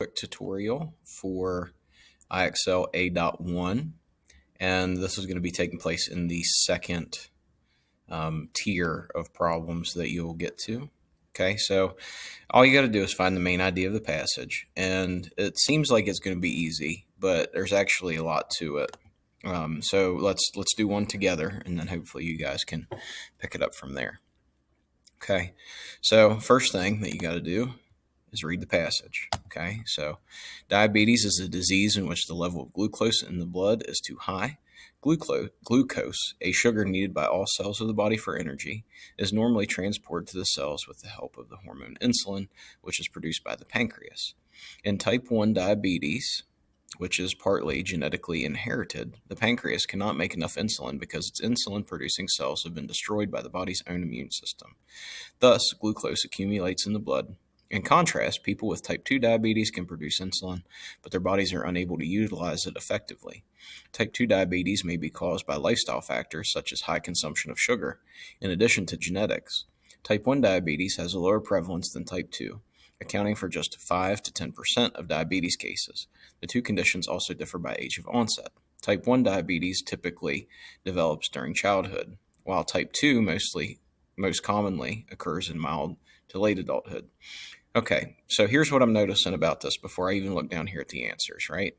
quick tutorial for IXL A.1, and this is going to be taking place in the second tier of problems that you'll get to. Okay, so all you got to do is find the main idea of the passage, and it seems like it's going to be easy, but there's actually a lot to it. So let's do one together, and then hopefully you guys can pick it up from there. Okay, so first thing that you got to do is read the passage. Okay, so diabetes is a disease in which the level of glucose in the blood is too high. Glucose, a sugar needed by all cells of the body for energy, is normally transported to the cells with the help of the hormone insulin, which is produced by the pancreas. In type 1 diabetes, which is partly genetically inherited, the pancreas cannot make enough insulin because its insulin-producing cells have been destroyed by the body's own immune system. Thus, glucose accumulates in the blood. In contrast, people with type 2 diabetes can produce insulin, but their bodies are unable to utilize it effectively. Type 2 diabetes may be caused by lifestyle factors such as high consumption of sugar, in addition to genetics. Type 1 diabetes has a lower prevalence than type 2, accounting for just 5 to 10% of diabetes cases. The two conditions also differ by age of onset. Type 1 diabetes typically develops during childhood, while type 2 most commonly occurs in mild to late adulthood. Okay, so here's what I'm noticing about this before I even look down here at the answers, right?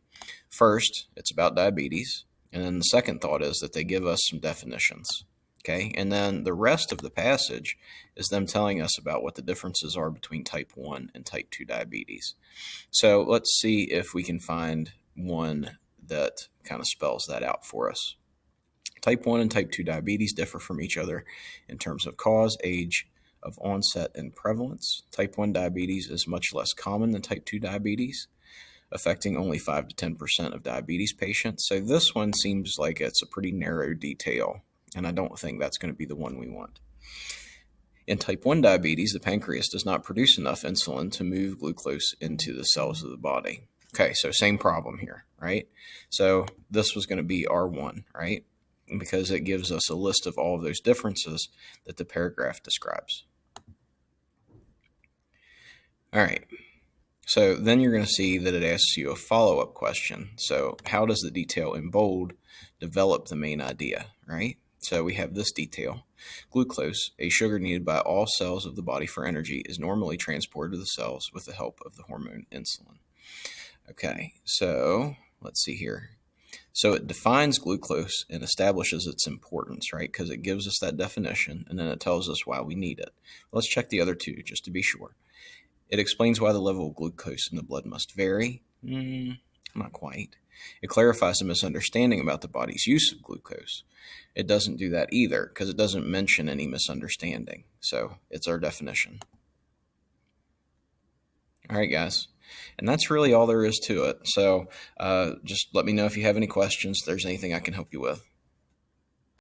First, it's about diabetes, and then the second thought is that they give us some definitions, okay? And then the rest of the passage is them telling us about what the differences are between type 1 and type 2 diabetes. So let's see if we can find one that kind of spells that out for us. Type 1 and type 2 diabetes differ from each other in terms of cause, age, of onset, and prevalence. Type 1 diabetes is much less common than type 2 diabetes, affecting only 5 to 10% of diabetes patients. So this one seems like it's a pretty narrow detail, and I don't think that's going to be the one we want. In type 1 diabetes, the pancreas does not produce enough insulin to move glucose into the cells of the body. Okay, so same problem here, right? So this was going to be R1, right? Because it gives us a list of all of those differences that the paragraph describes. All right, so then you're going to see that it asks you a follow-up question. So how does the detail in bold develop the main idea, right? So we have this detail. Glucose, a sugar needed by all cells of the body for energy, is normally transported to the cells with the help of the hormone insulin. Okay, so let's see here. So it defines glucose and establishes its importance, right? Because it gives us that definition, and then it tells us why we need it. Let's check the other two just to be sure. It explains why the level of glucose in the blood must vary. Not quite. It clarifies a misunderstanding about the body's use of glucose. It doesn't do that either because it doesn't mention any misunderstanding. So it's our definition. All right, guys. And that's really all there is to it. So just let me know if you have any questions, if there's anything I can help you with.